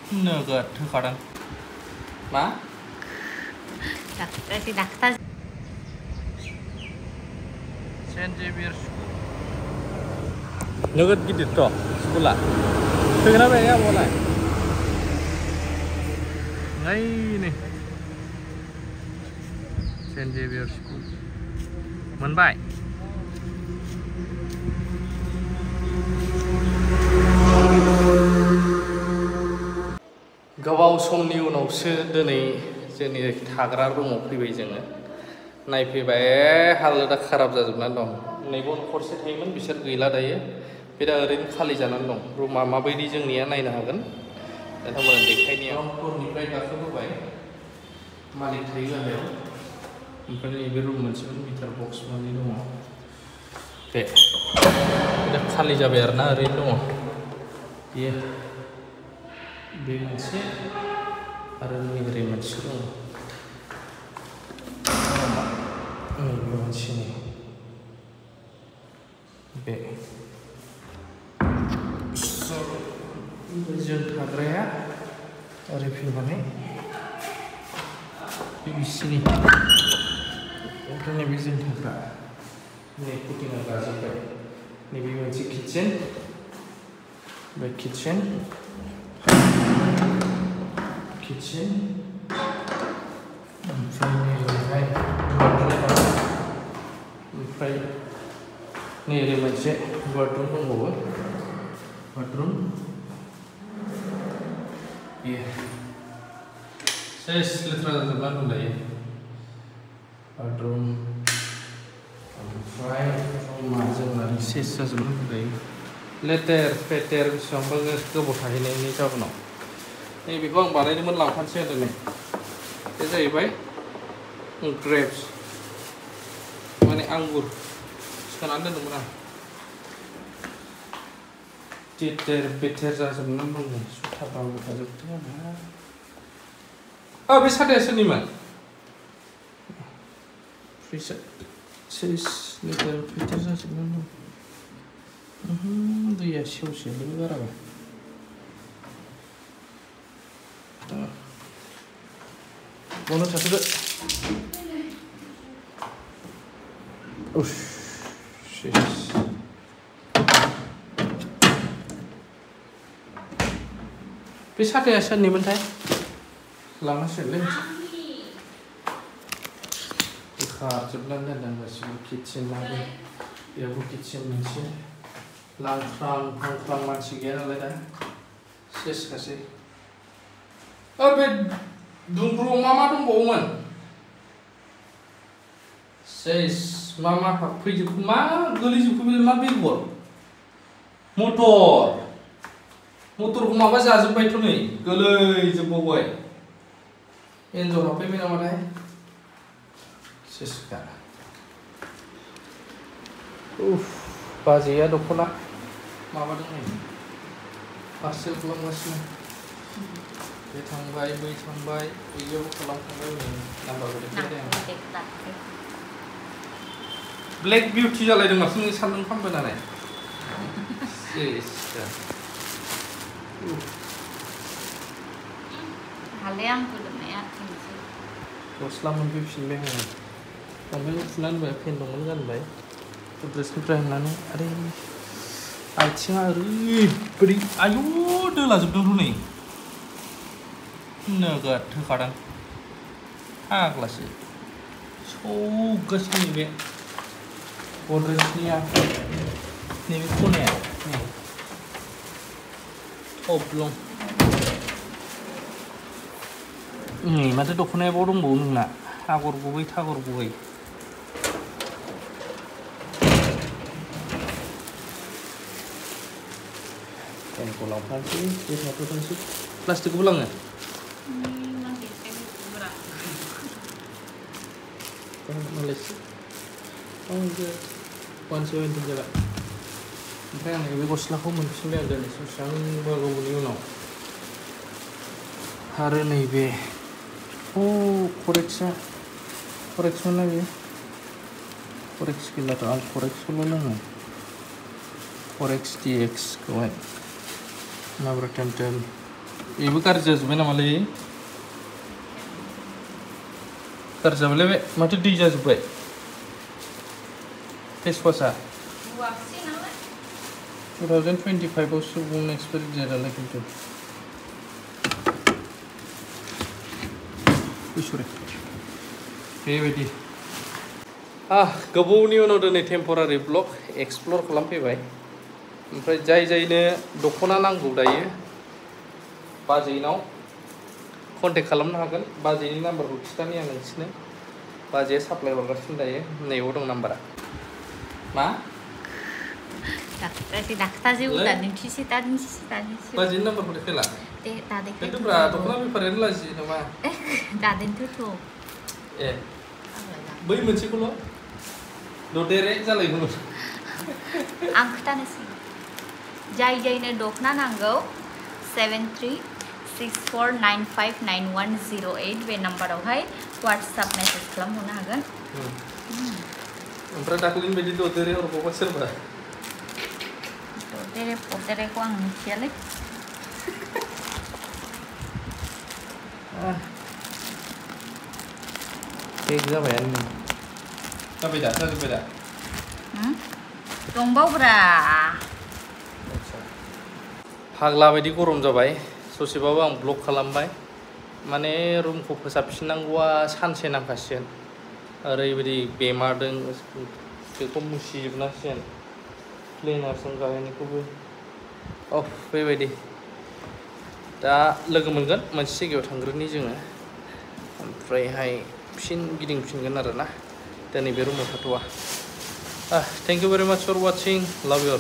नोगोद होखादों मा doctor saint Xavier school नोगोद गिदिरथ' स्कुला फैगोन ना फैया आब'लाय नै सेन्ट जेभियर स्कुल मोनबाय गोबाव समनि उनावसो दिनै जोंनि थाग्रा रुमाव फैबाय जोङो नायफैबाय हालोदा खाराब जाजोबनानै दं नैबाव न'खरसे थायोमोन बिसोर गैला दायो बे दा ओरैनो खालि जानानै दं रुमा माबायदि जोंनिया नायनो हागोन नोंथांमोना देखायनाया फ्ल'रनिफ्राय गाखोबोबाय मालिक थायो गाहायाव ओमफ्राय नैबे रुम मोनसेमोन मिटार बक्स मोननै दङ बे दा खालि जाबाय आरोना ओरैनो दङ बेयो बे मोनसे आरो नैबे मोनसे दङ नैबे मोनसेनि बे जों थाग्राया ओरै फैनानै बे बिसिनि ओमफ्राय नैबे जों थाग्रा नै कुटिंआ गाजोब्बाय नैबे मोनसे किटचेन बे किटचेन ओमफ्राय नैबेहाय ओमफ्राय नै ओरै मोनसे बाथरुम दंबावो बाथरुम बेयो सेस लेथ्रा जाजोबना दं दायो बाथरुम ओमफ्राय रुमा जोंना सेस जाजोबना दं दायो लेथेर फेथेर बेसेबांबा गोबाव थाहैनायनि जाहोनाव नैबेखौ आं बानायदोंमोन लांफानोसै होनदों नै बे जाहैबाय ग्रेप्स माने आंगुर सोनानै दोनदोंमोन आं लेथेर बेथेर जाजोबनानै दं सुथारबाबो थाजोबदों आंहा बे साथाया सोरनिमोन सेस लेथेर फेथेर जाजोबनानै दं दैया सेवसेलै बाराबा Bueno, çatıda. Uff. बे साथाया सोरनिमोनथाय लांनांसिगोनलै खारजोबनानै दोनदों गासिबो किटचेनाबो बेयावबो किटचेन मोनसे लांख्रां फांख्रां मानसि गैया नालाय दा सेसखासै बे दुंब्रुआव मा दंबावोमोन सेस मा फैजोबखो मा गोलैजोबखो बे मा बेगर मटरखौ माबा जाजोब्बायथ' नै गोलैजोबबावबाय एन्जर हाबफैबाय नामाथाय सेसखा उफ बाजैया दख'ना माबादों नै पार्सेल खालामगासिनो बे थांबाय बै थांबाय बैयावबो खालामखांबाय नै नाम्बारखौ देखायदों ब्लेक बिउटि जालायदों माथो नों सान्दुं खामबोनानै गस्ला मोनफैफिनबाय आङो लंपेन्ट खुनानै होबाय पेन दंमोन गानबाय ड्रेसनिफ्राय होननानै आरे आथिङा ओरैबायदि आयु दोलाजोबदोंथ' नै नोगोद होखादों फाग्लासो सौगासिनो नैबे गद्रेजनिया नैबे खनाया नै थब्लं नै माथो दख'नाया बाव दंबावो नोंना आगर गुबै थागर गुबै पेनखौ लांफानोसै बे थाथ'थोंसै प्लास्टिकखौबो लाङो मालायसो 170 जाबाय ओमफ्राय आं नैबे गस्लाखौ मोनफिनबाय आं दिनैसिम बेसेबांबा गोबावनि उनाव आरो नैबे फरेक्समोन ना बेयो फरेक्स गैलाथ' आं फरेक्सखौल' लोङो फरेक्स DX खौहाय माब्रा टेम बेबो गाज्रि जाजोब्बाय नामालै गाज्रि जाबायलै बे माथो दै जाजोब्बाय फेसवासआ 2025 आवसो बुंनो एक्सपायरि डेटआलाय खिन्थु सरि बेबायदि गोबावनि उनाव दिनै टेम्परारि ब्लग एक्सप्लर खालामफैबाय ओमफ्राय जायनो दख'ना नांगौ दायो बाजैनाव कन्टेक्ट खालामनो हागोन बाजैनि नाम्बारखौ खिथानि आं नोंसिनो बाजैया साप्लाय हरगासिनो दायो नैबाव दं नाम्बारा मा Daktazi udah nungsi tadi. बाजैनि नाम्बारखौ देखायला Tadi itu ब्रा दख'ना बेफारियानो लाजि नामा tadi tutup. बै मोनसेखौल' ददेरे जालायगौमोन Ang खोथानोसै जायनो दख'ना नांगौ 7364959108 बे नाम्बारावहाय WhatsApp मेसेज खालामहरनो हागोन ओमफ्राय दाखालिनि बायदि ददेरे हरबावबा सोरबा ददेरेखौ आं मिथियालै केक जाबायानो जाबाय दा जाजोब्बाय दा दंबावब्रा फाग्ला बायदि गरम जाबाय ससेबाबो आं ब्लग खालामबाय माने रुमखौ फोसाबफिननांगौआ सानसे नांखासिगोन ओरैबायदि बेमारदों बेखौ मुसिजोबनांसिगोन क्लिनारजों गायनायखौबो बेबायदि दा लोगो मोनगोन मोनसे जायगायाव थांग्रोनि जोङो ओमफ्रायहाय फिन गिदिंफिनगोन आरोना दिनै बे रुमाव थाथ'वा थेंक इउ भेरि माच फर वाचिं लाभ इउ